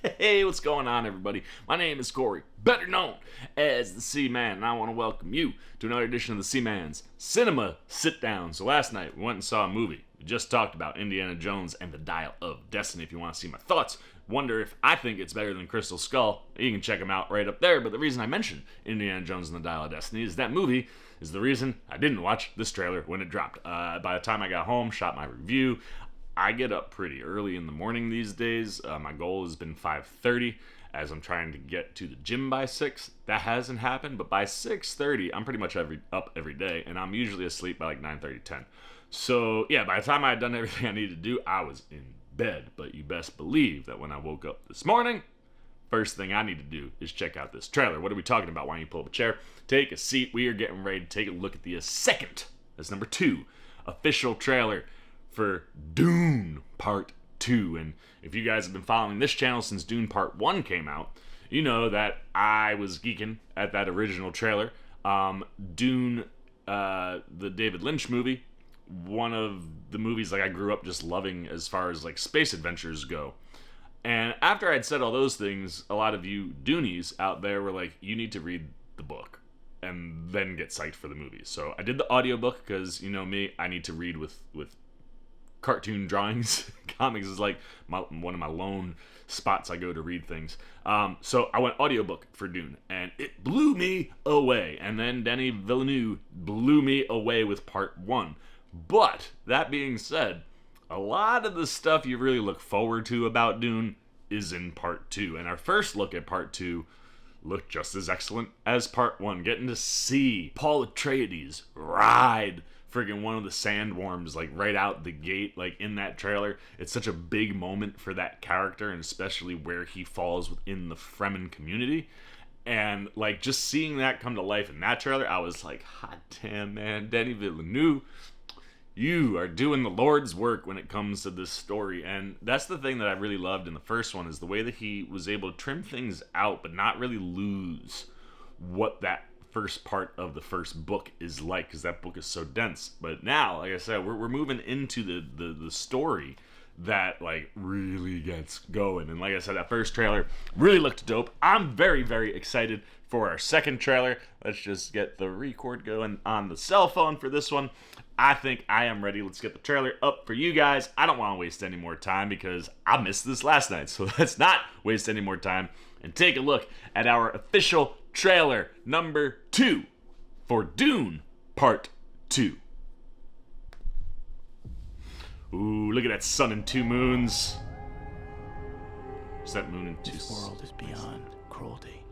Hey, what's going on, everybody? My name is Corey, better known as the Seaman, and I want to welcome you to another edition of the Seaman's Cinema Sit Down. So last night, we went and saw a movie. We just talked about Indiana Jones and the Dial of Destiny. If you want to see my thoughts, wonder if I think it's better than Crystal Skull, you can check them out right up there. But the reason I mentioned Indiana Jones and the Dial of Destiny is that movie is the reason I didn't watch this trailer when it dropped. By the time I got home, shot my review, I get up pretty early in the morning these days. My goal has been 5:30 as I'm trying to get to the gym by 6. That hasn't happened, but by 6:30, I'm pretty much up every day, and I'm usually asleep by like 9:30, 10. So, yeah, by the time I had done everything I needed to do, I was in bed. But you best believe that when I woke up this morning, first thing I need to do is check out this trailer. What are we talking about? Why don't you pull up a chair, take a seat. We are getting ready to take a look at the second, that's number 2, official trailer for Dune Part 2. And if you guys have been following this channel since Dune Part 1 came out, you know that I was geeking at that original trailer. Dune, the David Lynch movie, one of the movies like I grew up just loving as far as like space adventures go. And after I'd said all those things, a lot of you Doonies out there were like, you need to read the book and then get psyched for the movie. So I did the audiobook because, you know me, I need to read with cartoon drawings. Comics is like one of my lone spots I go to read things. So I went audiobook for Dune, and it blew me away. And then Denis Villeneuve blew me away with Part 1. But that being said, a lot of the stuff you really look forward to about Dune is in Part 2. And our first look at Part 2 looked just as excellent as Part 1. Getting to see Paul Atreides ride friggin' one of the sandworms like right out the gate, like in that trailer. It's such a big moment for that character, and especially where he falls within the Fremen community. And like just seeing that come to life in that trailer, I was like, hot damn, man, Denis Villeneuve, you are doing the Lord's work when it comes to this story. And that's the thing that I really loved in the first one, is the way that he was able to trim things out but not really lose what that first part of the first book is like, because that book is so dense. But now, like I said, we're moving into the story that like really gets going. And like I said, that first trailer really looked dope. I'm very, very excited for our second trailer. Let's just get the record going on the cell phone for this one. I think I am ready. Let's get the trailer up for you guys. I don't want to waste any more time because I missed this last night. So let's not waste any more time and take a look at our official trailer number 2 for Dune Part 2. Ooh, look at that sun and 2 moons. Is that moon and 2? This world is beyond cruelty.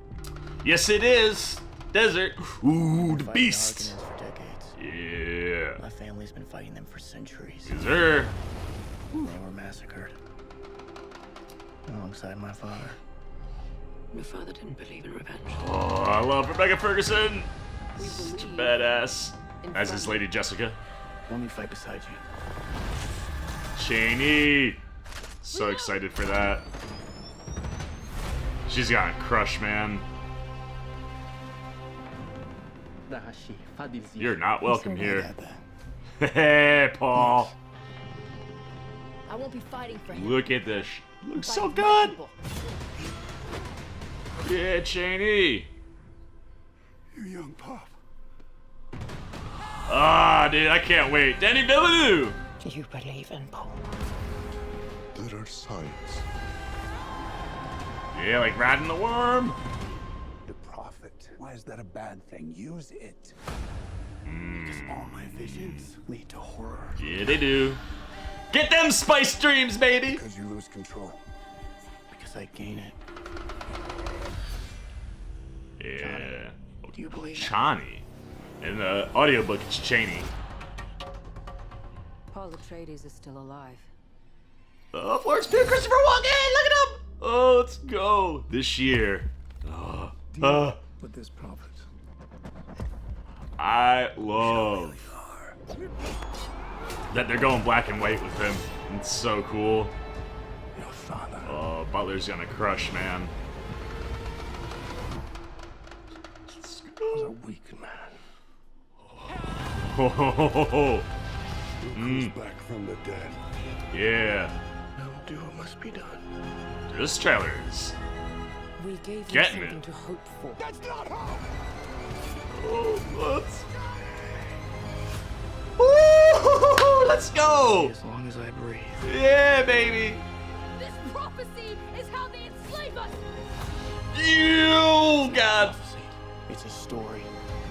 Yes, it is. Desert. Ooh, the beast. For decades. Yeah. My family's been fighting them for centuries. Yes, sir. They were massacred alongside my father. Your father didn't believe in revenge. Oh, I love Rebecca Ferguson. Such a badass. As is Lady Jessica. Let me fight beside you. Cheney. So excited for that. She's got a crush, man. You're not welcome here. Hey, Paul. I won't be fighting for him. Look at this. Looks so good. Yeah, Cheney. You young pup. Ah, dude, I can't wait. Denis Villeneuve. Do you believe in Paul? Glitter science. Yeah, like riding the worm. The prophet. Why is that a bad thing? Use it. Because all my visions lead to horror. Yeah, they do. Get them spice dreams, baby. Because you lose control. Because I gain it. Yeah. Do you believe it? Chani. In the audiobook, it's Cheney. Paul Atreides is still alive. Oh, Florence Pugh, Christopher Walken, look at him! Oh, let's go. This year. With this prophet. I love that they're going black and white with him. It's so cool. Your father. Oh, Butler's gonna crush, man. Was a weak man. Oh, Who comes back from the dead? yeah. I will do what must be done. This trailer is We gave you Getting something it. to hope for. That's not hope! Let's go! As long as I breathe. Yeah, baby! This prophecy is how they enslave us! You God! It's a story.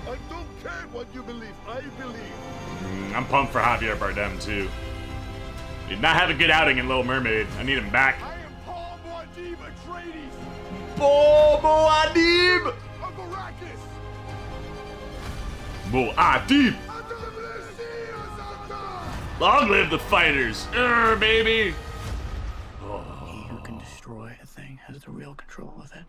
I don't care what you believe. I believe. I'm pumped for Javier Bardem too. Did not have a good outing in Little Mermaid. I need him back. I am Paul Muad'Dib Atreides Bobo Adib! of Arrakis. Bo Adib! Long live the fighters! Baby! He who can destroy a thing has the real control of it.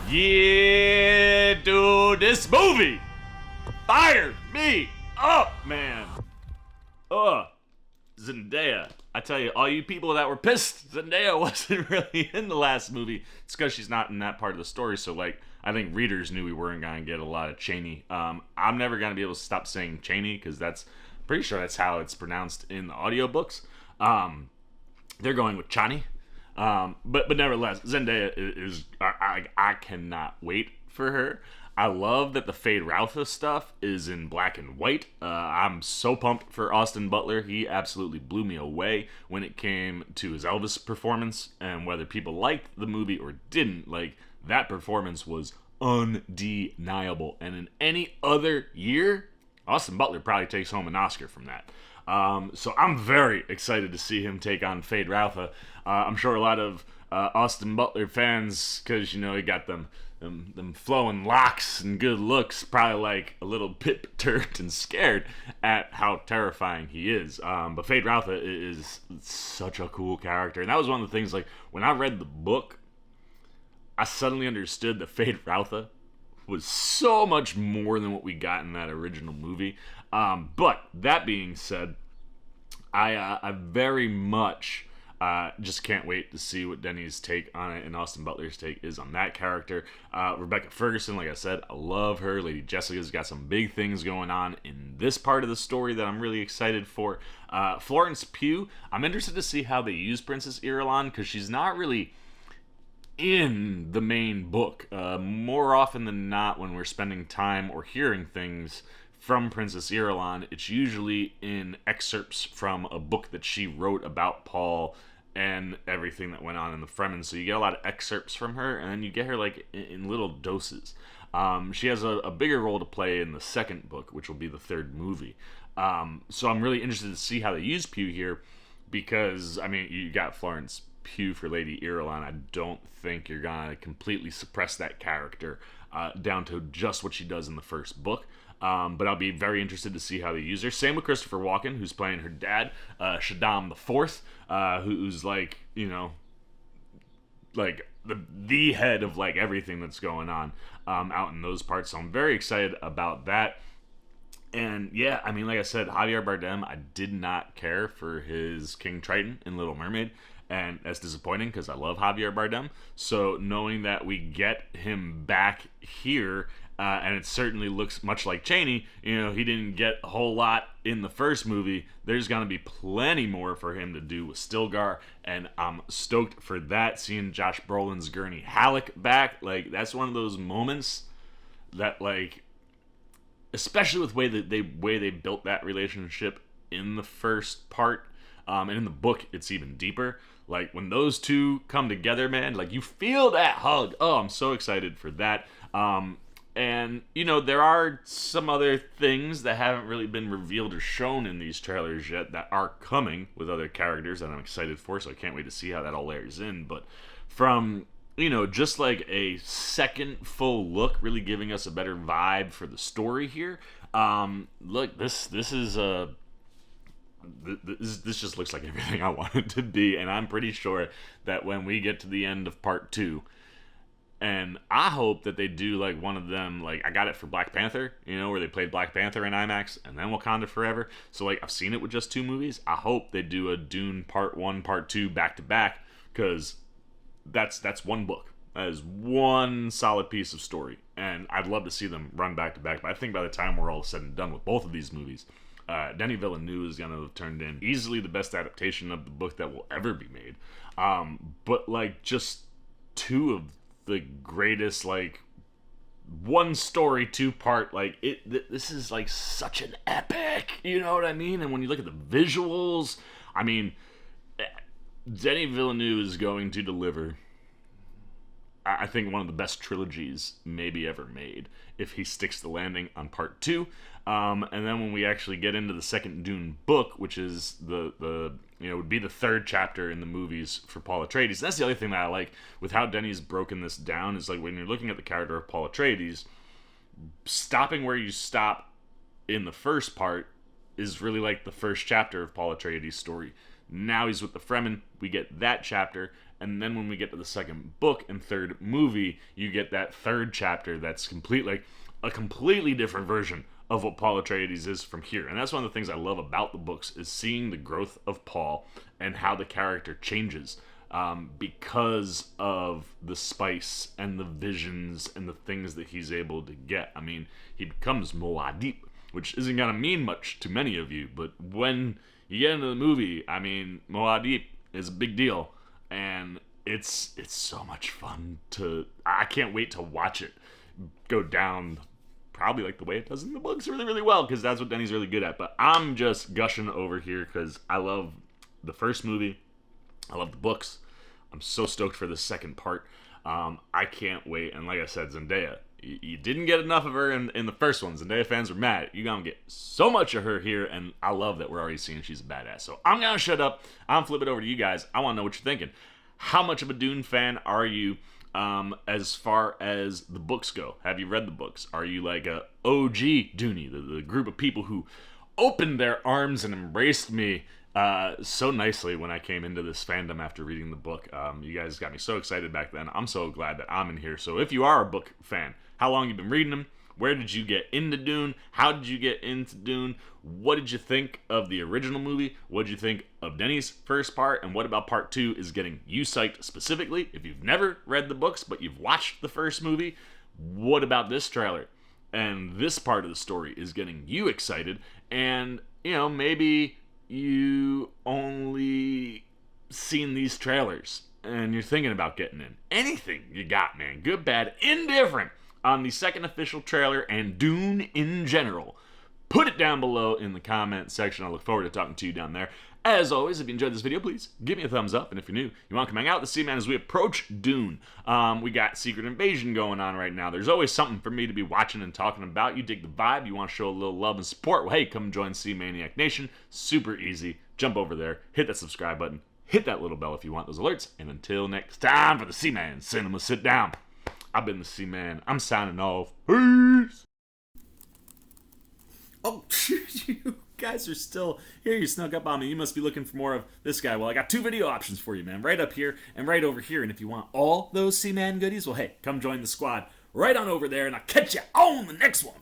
Yeah, dude, this movie fired me up, man. Zendaya. I tell you, all you people that were pissed Zendaya wasn't really in the last movie, it's because she's not in that part of the story. So, like, I think readers knew we weren't going to get a lot of Cheney. I'm never going to be able to stop saying Cheney because that's pretty sure that's how it's pronounced in the audiobooks. They're going with Chani. But nevertheless, Zendaya is I cannot wait for her. I love that the Fade Routha stuff is in black and white. I'm so pumped for Austin Butler. He absolutely blew me away when it came to his Elvis performance, and whether people liked the movie or didn't, like, that performance was undeniable. And in any other year, Austin Butler probably takes home an Oscar from that. So I'm very excited to see him take on Fade Routha. I'm sure a lot of Austin Butler fans, because, you know, he got them flowing locks and good looks, probably like a little bit perturbed and scared at how terrifying he is. But Fade Routha is such a cool character. And that was one of the things, like, when I read the book, I suddenly understood that Fade Routha was so much more than what we got in that original movie. But that being said, I very much just can't wait to see what Denis' take on it and Austin Butler's take is on that character. Rebecca Ferguson, like I said, I love her. Lady Jessica's got some big things going on in this part of the story that I'm really excited for. Florence Pugh, I'm interested to see how they use Princess Irulan, because she's not really in the main book. More often than not, when we're spending time or hearing things from Princess Irulan, it's usually in excerpts from a book that she wrote about Paul and everything that went on in the Fremen. So you get a lot of excerpts from her, and then you get her like in little doses. She has a bigger role to play in the second book, which will be the third movie. So I'm really interested to see how they use Pugh here, because, I mean, you got Florence Pugh for Lady Irulan. I don't think you're gonna completely suppress that character down to just what she does in the first book. But I'll be very interested to see how they use her. Same with Christopher Walken, who's playing her dad, Shaddam IV, who's like, you know, like the head of like everything that's going on out in those parts. So I'm very excited about that. And yeah, I mean, like I said, Javier Bardem, I did not care for his King Triton in Little Mermaid. And that's disappointing because I love Javier Bardem. So knowing that we get him back here, and it certainly looks much like Cheney, you know, he didn't get a whole lot in the first movie. There's going to be plenty more for him to do with Stilgar, and I'm stoked for that. Seeing Josh Brolin's Gurney Halleck back, like, that's one of those moments that, like, especially with the way they built that relationship in the first part, and in the book, it's even deeper. Like, when those two come together, man, like, you feel that hug. Oh, I'm so excited for that. And, you know, there are some other things that haven't really been revealed or shown in these trailers yet that are coming with other characters that I'm excited for, so I can't wait to see how that all layers in. But from, you know, just like a second full look, really giving us a better vibe for the story here. Look, this is a... This just looks like everything I want it to be, and I'm pretty sure that when we get to the end of part 2, and I hope that they do like one of them, like I got it for Black Panther, you know, where they played Black Panther in IMAX and then Wakanda Forever. So like I've seen it with just 2 movies. I hope they do a Dune Part 1, Part 2 back to back, because that's one book. That is one solid piece of story, and I'd love to see them run back to back. But I think by the time we're all said and done with both of these movies, Denis Villeneuve is going to have turned in easily the best adaptation of the book that will ever be made. But like just two of the greatest, like, one story, two part, like this is like such an epic, you know what I mean? And when you look at the visuals, I mean, Denis Villeneuve is going to deliver, I think, one of the best trilogies maybe ever made if he sticks the landing on part 2. And then when we actually get into the second Dune book, which is the would be the third chapter in the movies for Paul Atreides. That's the other thing that I like with how Denis broken this down, is like when you're looking at the character of Paul Atreides, stopping where you stop in the first part is really like the first chapter of Paul Atreides' story. Now he's with the Fremen, we get that chapter, and then when we get to the second book and third movie, you get that third chapter that's a completely different version of what Paul Atreides is from here. And that's one of the things I love about the books, is seeing the growth of Paul and how the character changes because of the spice and the visions and the things that he's able to get. I mean, he becomes Muad'Dib, which isn't going to mean much to many of you, but when you get into the movie, I mean, Muad'Dib is a big deal, and it's so much fun I can't wait to watch it go down probably like the way it does in the books really, really well, because that's what Denis really good at. But I'm just gushing over here because I love the first movie. I love the books. I'm so stoked for the second part. I can't wait. And like I said, Zendaya, you didn't get enough of her in the first one. Zendaya fans were mad. You're going to get so much of her here, and I love that we're already seeing she's a badass. So I'm going to shut up. I'm flip it over to you guys. I want to know what you're thinking. How much of a Dune fan are you? As far as the books go, have you read the books? Are you like a OG Dooney, the group of people who opened their arms and embraced me so nicely when I came into this fandom after reading the book? You guys got me so excited back then. I'm so glad that I'm in here. So if you are a book fan, how long you been reading them? Where did you get into Dune? How did you get into Dune? What did you think of the original movie? What did you think of Denis' first part? And what about part 2 is getting you psyched specifically? If you've never read the books, but you've watched the first movie, what about this trailer? And this part of the story is getting you excited. And, maybe you only seen these trailers and you're thinking about getting in. Anything you got, man. Good, bad, indifferent. On the second official trailer and Dune in general, put it down below in the comment section. I look forward to talking to you down there. As always, if you enjoyed this video, please give me a thumbs up. And if you're new, you want to come hang out with the Seaman as we approach Dune. We got Secret Invasion going on right now. There's always something for me to be watching and talking about. You dig the vibe, you want to show a little love and support, well, hey, come join Seamaniac Nation. Super easy. Jump over there, hit that subscribe button, hit that little bell if you want those alerts. And until next time, for the Seaman Cinema Sit Down, I've been the Seaman. I'm signing off. Peace. Oh, you guys are still here. You snuck up on me. You must be looking for more of this guy. Well, I got 2 video options for you, man. Right up here and right over here. And if you want all those Seaman goodies, well, hey, come join the squad right on over there, and I'll catch you on the next one.